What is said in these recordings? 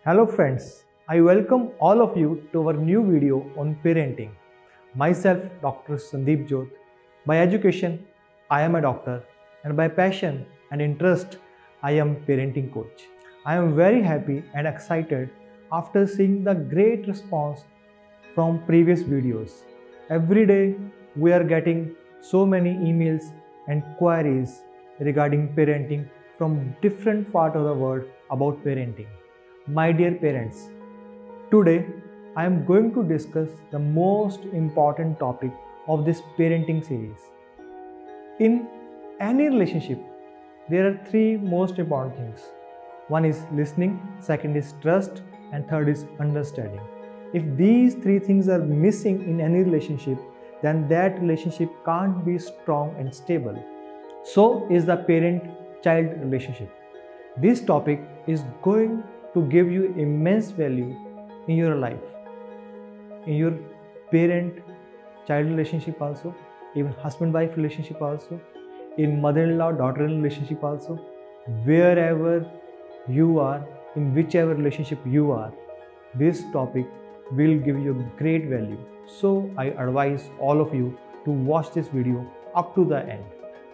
Hello friends, I welcome all of you to our new video on parenting. Myself, Dr. Sandeep Jyot. By education, I am a doctor, and by passion and interest, I am parenting coach. I am very happy and excited after seeing the great response from previous videos. Every day we are getting so many emails and queries regarding parenting from different part of the world about parenting. My dear parents, today I am going to discuss the most important topic of this parenting series. In any relationship, there are three most important things. One is listening, second is trust, and third is understanding. If these three things are missing in any relationship, then that relationship can't be strong and stable. So is the parent-child relationship. This topic is going to give you immense value in your life, in your parent-child relationship also, even husband-wife relationship also, in mother-in-law, daughter-in-law relationship also, wherever you are, in whichever relationship you are, this topic will give you great value. So I advise all of you to watch this video up to the end.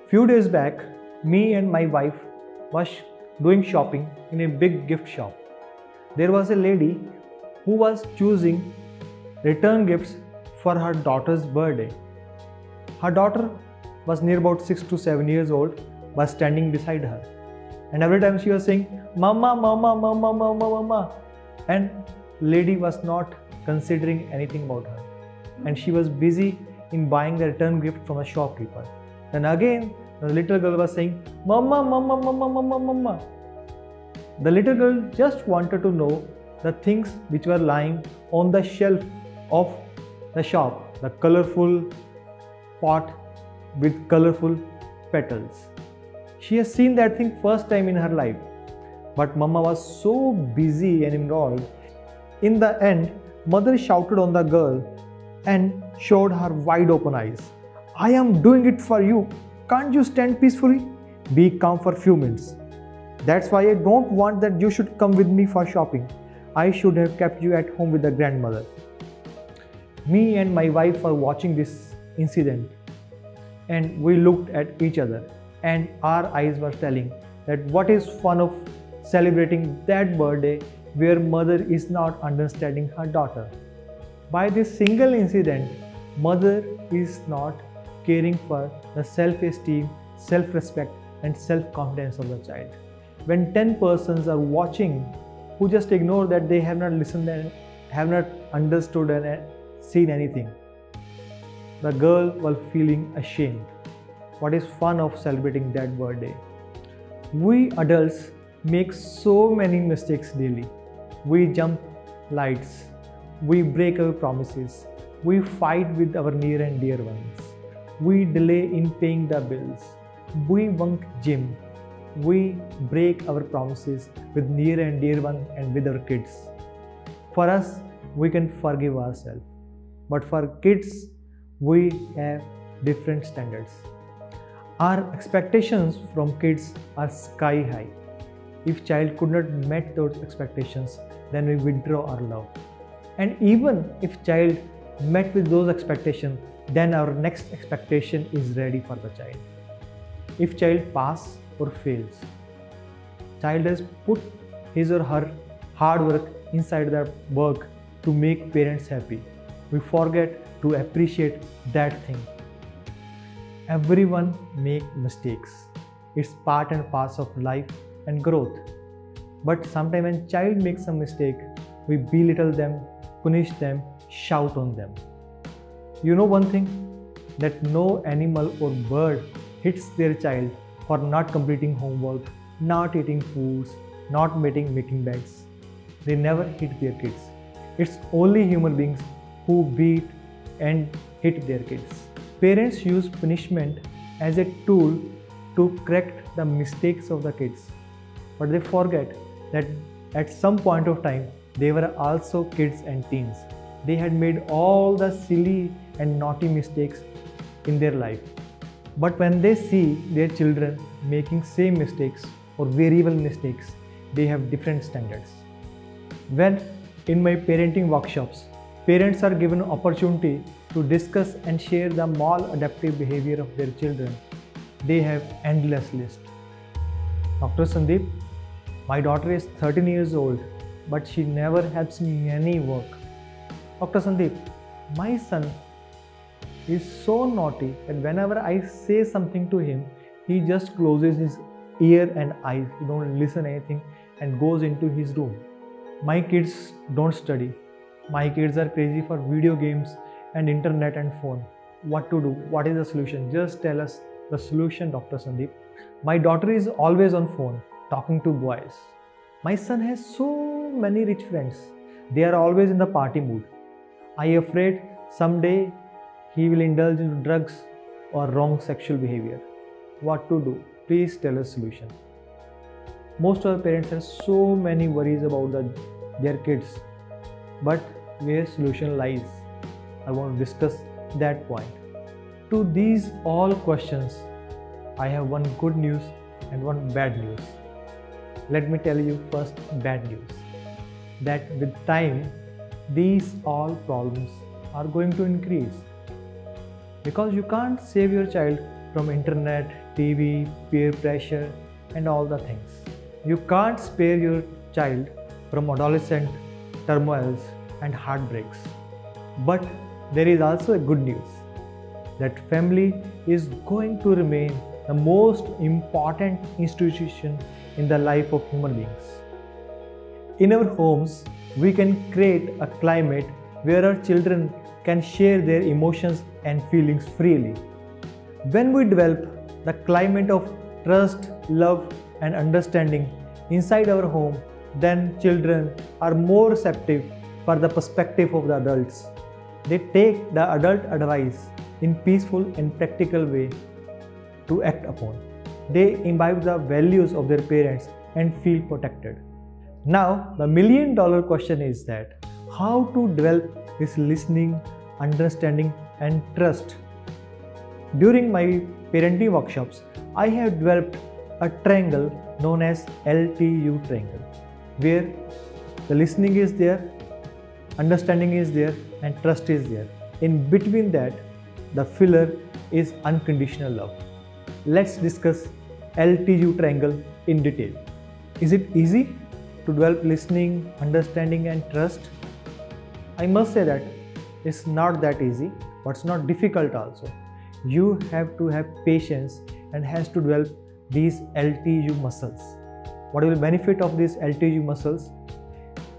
Few days back, me and my wife was doing shopping in a big gift shop. There was a lady who was choosing return gifts for her daughter's birthday. Her daughter was near about 6 to 7 years old, was standing beside her. And every time she was saying, Mama, Mama, Mama, Mama, Mama. And lady was not considering anything about her. And she was busy in buying the return gift from a shopkeeper. Then again, the little girl was saying, Mama, Mama, Mama, Mama, Mama. The little girl just wanted to know the things which were lying on the shelf of the shop, the colorful pot with colorful petals. She has seen that thing first time in her life, but Mama was so busy and involved. In the end, mother shouted on the girl and showed her wide open eyes. I am doing it for you. Can't you stand peacefully? Be calm for few minutes. That's why I don't want that you should come with me for shopping. I should have kept you at home with the grandmother. Me and my wife were watching this incident and we looked at each other and our eyes were telling that what is fun of celebrating that birthday where mother is not understanding her daughter. By this single incident, mother is not caring for the self-esteem, self-respect and self-confidence of the child. When 10 persons are watching who just ignore that they have not listened and have not understood and seen anything, the girl was feeling ashamed. What is fun of celebrating that birthday? We adults make so many mistakes daily. We jump lights, we break our promises, we fight with our near and dear ones, we delay in paying the bills, we bunk gym, we break our promises with near and dear one and with our kids. For us, we can forgive ourselves, but for kids, we have different standards. Our expectations from kids are sky high. If child could not meet those expectations, then we withdraw our love. And even if child met with those expectations, then our next expectation is ready for the child. If child pass or fails, child has put his or her hard work inside their work to make parents happy. We forget to appreciate that thing. Everyone make mistakes. It's part and parcel of life and growth. But sometimes when child makes some mistake, we belittle them, punish them, shout on them. You know one thing? That no animal or bird hits their child for not completing homework, not eating foods, not making beds. They never hit their kids. It's only human beings who beat and hit their kids. Parents use punishment as a tool to correct the mistakes of the kids. But they forget that at some point of time, they were also kids and teens. They had made all the silly and naughty mistakes in their life. But when they see their children making same mistakes or variable mistakes, they have different standards. When in my parenting workshops, parents are given opportunity to discuss and share the maladaptive behavior of their children, they have endless list. Dr. Sandeep, my daughter is 13 years old, but she never helps me any work. Dr. Sandeep, my son is so naughty that whenever I say something to him, he just closes his ear and eyes. He don't listen anything and goes into his room. My kids don't study. My kids are crazy for video games and internet and phone. What to do? What is the solution? Just tell us the solution, Dr. Sandeep. My daughter is always on phone talking to boys. My son has so many rich friends. They are always in the party mood. I am afraid someday he will indulge in drugs or wrong sexual behavior. What to do? Please tell us solution. Most of the parents have so many worries about their kids, but where solution lies, I want to discuss that point. To these all questions, I have one good news and one bad news. Let me tell you first bad news, that with time, these all problems are going to increase, because you can't save your child from internet, TV, peer pressure and all the things. You can't spare your child from adolescent turmoils and heartbreaks. But there is also a good news, that family is going to remain the most important institution in the life of human beings. In our homes, we can create a climate where our children can share their emotions and feelings freely. When we develop the climate of trust, love, and understanding inside our home, then children are more receptive for the perspective of the adults. They take the adult advice in peaceful and practical way to act upon. They imbibe the values of their parents and feel protected. Now, the million-dollar question is that how to develop this listening, understanding, and trust. During my parenting workshops, I have developed a triangle known as LTU triangle, where the listening is there, understanding is there, and trust is there. In between that, the filler is unconditional love. Let's discuss LTU triangle in detail. Is it easy to develop listening, understanding, and trust? I must say that it's not that easy, but it's not difficult also. You have to have patience and has to develop these LTU muscles. What is the benefit of these LTU muscles?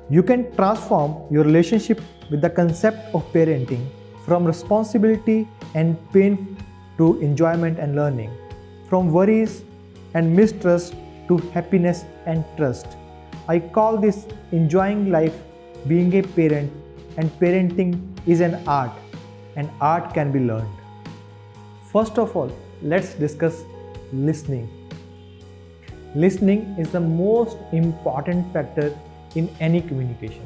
You can transform your relationship with the concept of parenting from responsibility and pain to enjoyment and learning, from worries and mistrust to happiness and trust. I call this enjoying life, being a parent, and parenting is an art, and art can be learned. First of all, let's discuss listening. Listening is the most important factor in any communication,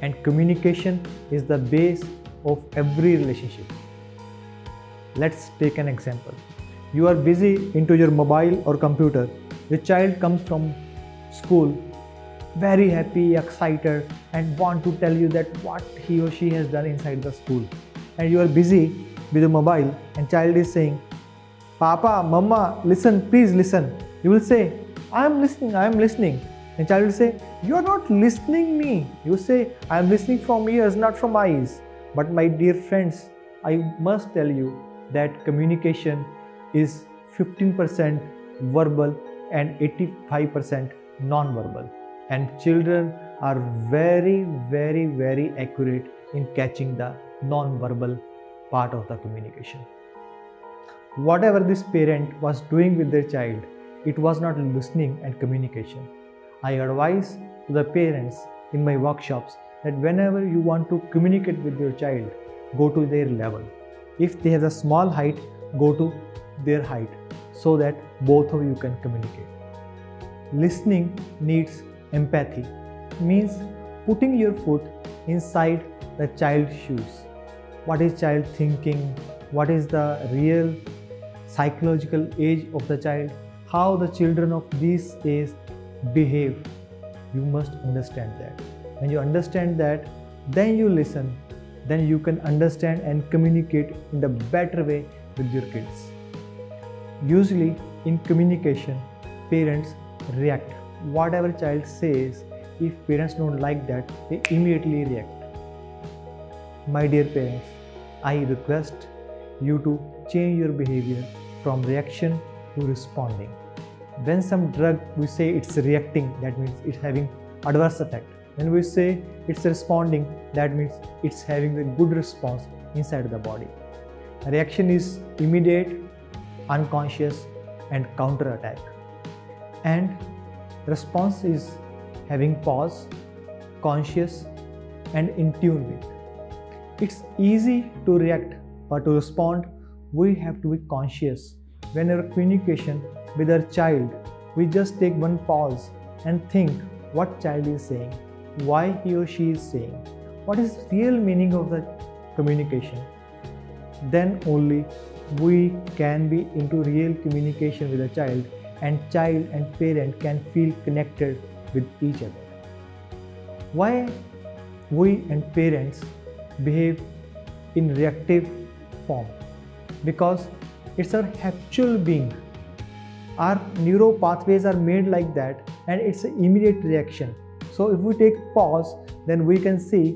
and communication is the base of every relationship. Let's take an example. You are busy into your mobile or computer. Your child comes from school very happy, excited, and want to tell you that what he or she has done inside the school. And you are busy with the mobile and child is saying, Papa, Mama, listen, please listen. You will say, I am listening. And child will say, you are not listening me. You say, I am listening from ears, not from eyes. But my dear friends, I must tell you that communication is 15% verbal and 85% non-verbal. And children are very, very, very accurate in catching the non-verbal part of the communication. Whatever this parent was doing with their child, it was not listening and communication. I advise to the parents in my workshops that whenever you want to communicate with your child, go to their level. If they have a small height, go to their height so that both of you can communicate. Listening needs empathy, means putting your foot inside the child's shoes. What is child thinking? What is the real psychological age of the child? How the children of this age behave? You must understand that. When you understand that, then you listen, then you can understand and communicate in the better way with your kids. Usually in communication, parents react. Whatever child says, if parents don't like that, they immediately react. My dear parents, I request you to change your behavior from reaction to responding. When some drug we say it's reacting, that means it's having adverse effect. When we say it's responding, that means it's having a good response inside the body. Reaction is immediate, unconscious and counter attack. And response is having pause, conscious and in tune with. It's easy to react, but to respond, we have to be conscious. When our communication with our child, we just take one pause and think what child is saying, why he or she is saying, what is real meaning of the communication. Then only we can be into real communication with the child and parent can feel connected with each other. Why we and parents behave in reactive form? Because it's our habitual being. Our neuro pathways are made like that and it's an immediate reaction. So if we take pause, then we can see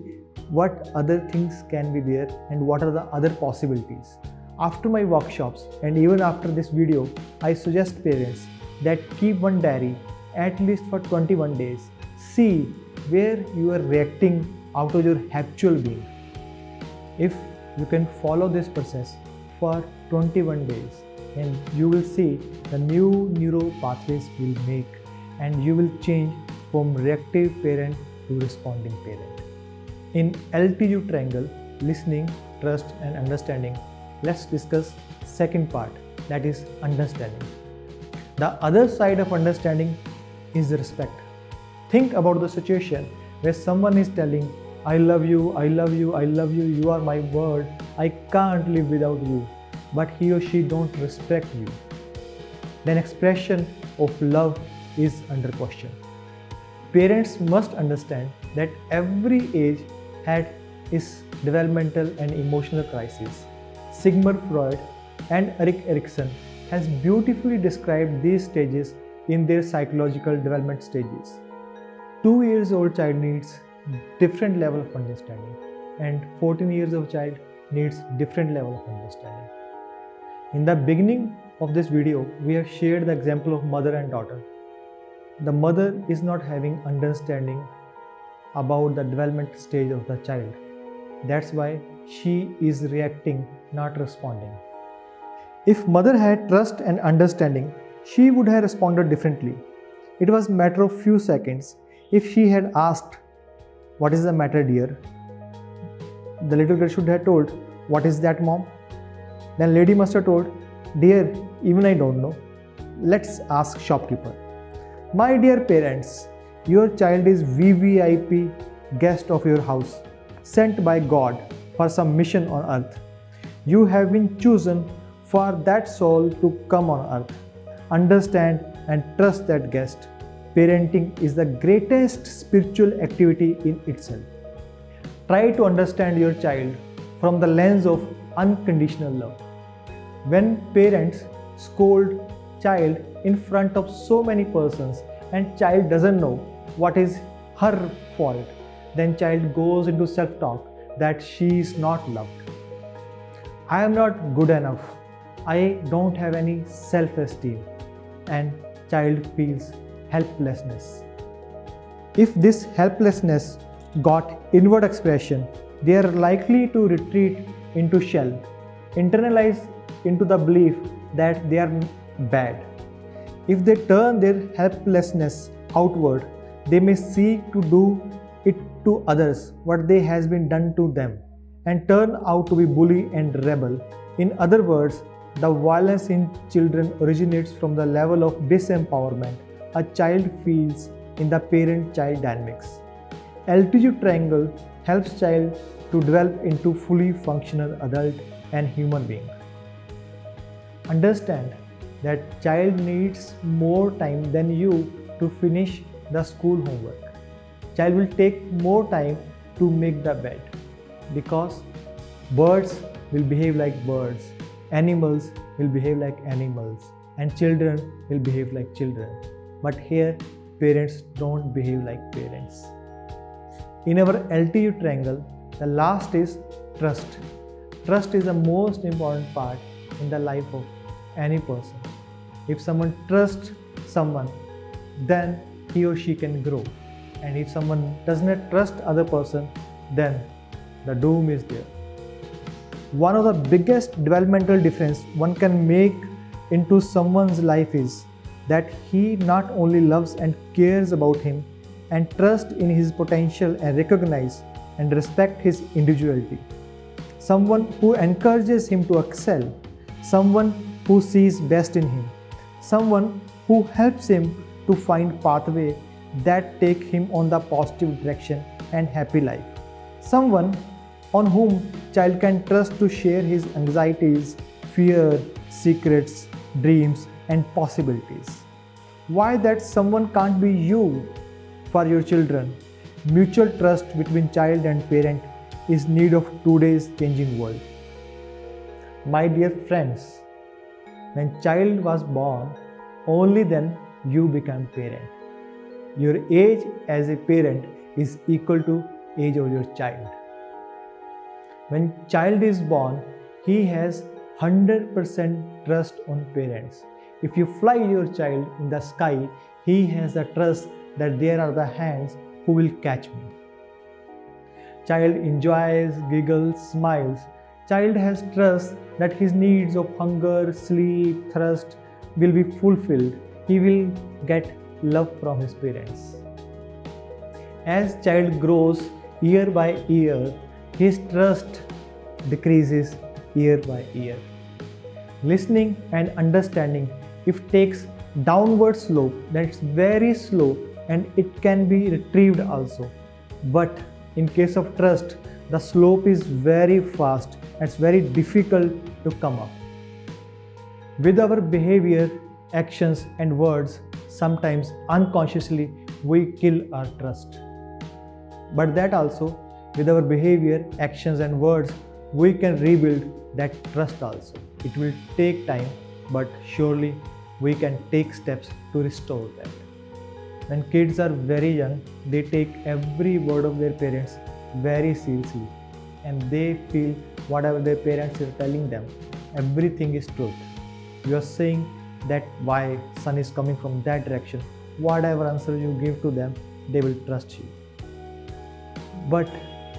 what other things can be there and what are the other possibilities. After my workshops and even after this video, I suggest parents that keep one diary at least for 21 days. See where you are reacting out of your habitual being. If you can follow this process for 21 days, and you will see the new neuro pathways will make and you will change from reactive parent to responding parent. In LTU triangle, listening, trust and understanding, let's discuss second part, that is understanding. The other side of understanding is respect. Think about the situation where someone is telling, I love you, I love you, I love you, you are my world, I can't live without you, but he or she don't respect you. Then expression of love is under question. Parents must understand that every age had its developmental and emotional crisis. Sigmund Freud and Erik Erikson has beautifully described these stages in their psychological development stages. 2 years old child needs different level of understanding and 14 years of child needs different level of understanding. In the beginning of this video, we have shared the example of mother and daughter. The mother is not having understanding about the development stage of the child. That's why she is reacting, not responding. If mother had trust and understanding, she would have responded differently. It was a matter of few seconds. If she had asked, what is the matter, dear? The little girl should have told, what is that, mom? Then lady must have told, dear, even I don't know. Let's ask shopkeeper. My dear parents, your child is VVIP guest of your house, sent by God for some mission on earth. You have been chosen for that soul to come on earth. Understand and trust that guest. Parenting is the greatest spiritual activity in itself. Try to understand your child from the lens of unconditional love. When parents scold child in front of so many persons and child doesn't know what is her fault, then child goes into self-talk that she is not loved. I am not good enough. I don't have any self-esteem, and child feels helplessness. If this helplessness got inward expression, they are likely to retreat into shell, internalize into the belief that they are bad. If they turn their helplessness outward, they may seek to do it to others what they has been done to them and turn out to be bully and rebel. In other words, the violence in children originates from the level of disempowerment a child feels in the parent-child dynamics. LTU triangle helps child to develop into fully functional adult and human being. Understand that child needs more time than you to finish the school homework. child will take more time to make the bed, because birds will behave like birds, animals will behave like animals, and children will behave like children. But here, parents don't behave like parents. In our LTU triangle, the last is trust. Trust is the most important part in the life of any person. If someone trusts someone, then he or she can grow. And if someone does not trust other person, then the doom is there. One of the biggest developmental difference one can make into someone's life is that he not only loves and cares about him and trusts in his potential and recognize and respect his individuality. Someone who encourages him to excel, someone who sees best in him, someone who helps him to find pathway that take him on the positive direction and happy life, someone on whom child can trust to share his anxieties, fear, secrets, dreams and possibilities. Why that someone can't be you for your children? Mutual trust between child and parent is need of today's changing world. My dear friends, when child was born, only then you become parent. Your age as a parent is equal to age of your child. When child is born, he has 100% trust on parents. If you fly your child in the sky, he has the trust that there are the hands who will catch me. Child enjoys, giggles, smiles. Child has trust that his needs of hunger, sleep, thirst will be fulfilled. He will get love from his parents. As child grows year by year, his trust decreases year by year. Listening and understanding, if takes downward slope, that's very slow and it can be retrieved also. But in case of trust, the slope is very fast and it's very difficult to come up. With our behavior, actions and words, sometimes unconsciously we kill our trust. But that also, with our behavior, actions and words, we can rebuild that trust also. It will take time, but surely we can take steps to restore that. When kids are very young, they take every word of their parents very seriously and they feel whatever their parents are telling them, everything is truth. You are saying that why sun is coming from that direction, whatever answer you give to them, they will trust you. But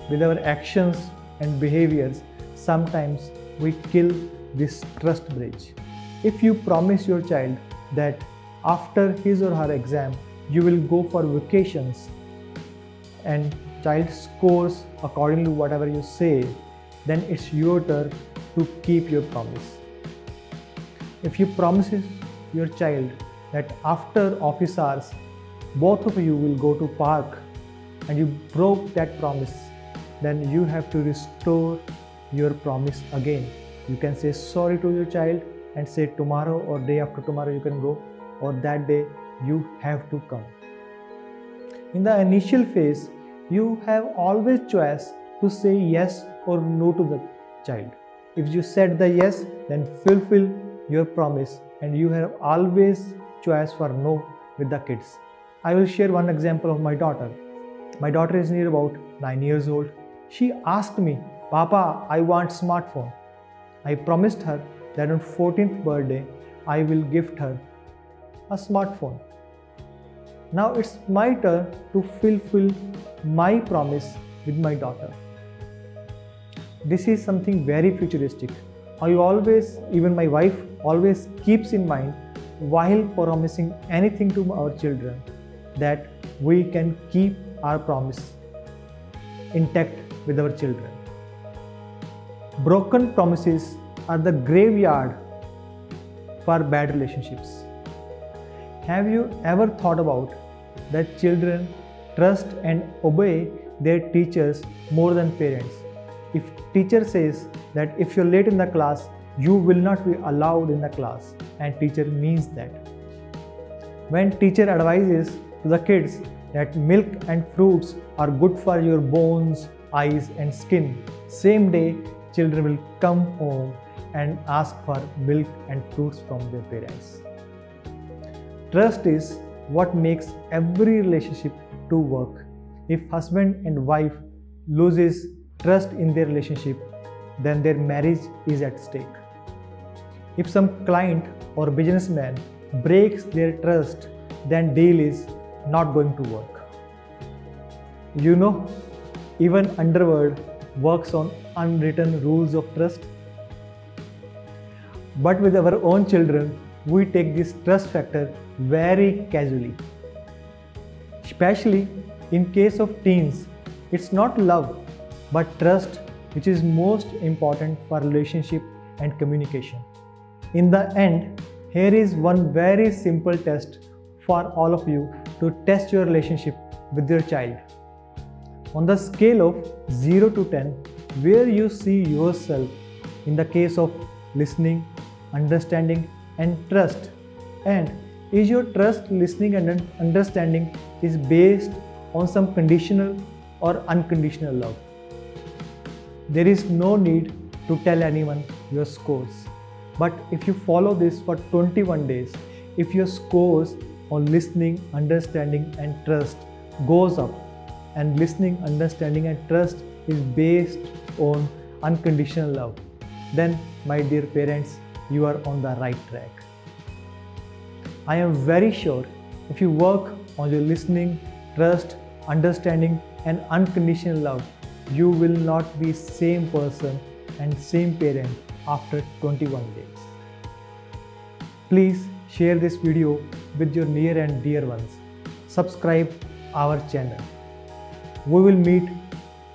with our actions and behaviors, sometimes we kill this trust bridge. If you promise your child that after his or her exam, you will go for vacations and child scores according to whatever you say, then it's your turn to keep your promise. If you promise your child that after office hours, both of you will go to park and you broke that promise, then you have to restore your promise again. You can say sorry to your child and say tomorrow or day after tomorrow you can go, or that day you have to come. In the initial phase, you have always choice to say yes or no to the child. If you said the yes, then fulfill your promise and you have always choice for no with the kids. I will share one example of my daughter. My daughter is near about 9 years old. She asked me, Papa, I want smartphone. I promised her that on 14th birthday, I will gift her a smartphone. Now it's my turn to fulfill my promise with my daughter. This is something very futuristic. I always, even my wife, always keeps in mind while promising anything to our children that we can keep our promise intact with our children. Broken promises are the graveyard for bad relationships. Have you ever thought about that children trust and obey their teachers more than parents? If teacher says that if you're late in the class, you will not be allowed in the class, and teacher means that. When teacher advises to the kids that milk and fruits are good for your bones, eyes and skin, same day children will come home and ask for milk and fruits from their parents. Trust is what makes every relationship to work. If husband and wife loses trust in their relationship, then their marriage is at stake. If some client or businessman breaks their trust, then deal is not going to work. You know, even Underworld works on unwritten rules of trust. But with our own children, we take this trust factor very casually. Especially in case of teens, it's not love, but trust which is most important for relationship and communication. In the end, here is one very simple test for all of you to test your relationship with your child. On the scale of 0 to 10, where you see yourself in the case of listening, understanding and trust, and is your trust, listening and understanding is based on some conditional or unconditional love. There is no need to tell anyone your scores. But if you follow this for 21 days, if your scores on listening, understanding and trust goes up, and listening, understanding and trust is based on unconditional love, then my dear parents, you are on the right track. I am very sure if you work on your listening, trust, understanding and unconditional love, you will not be same person and same parent after 21 days. Please share this video with your near and dear ones. Subscribe our channel. We will meet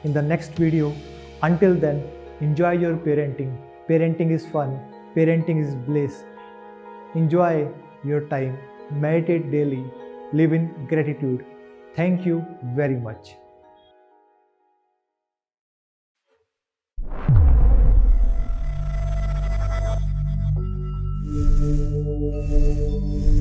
in the next video. Until then, enjoy your parenting. Parenting is fun. Parenting is bliss. Enjoy your time. Meditate daily. Live in gratitude. Thank you very much. Thank you.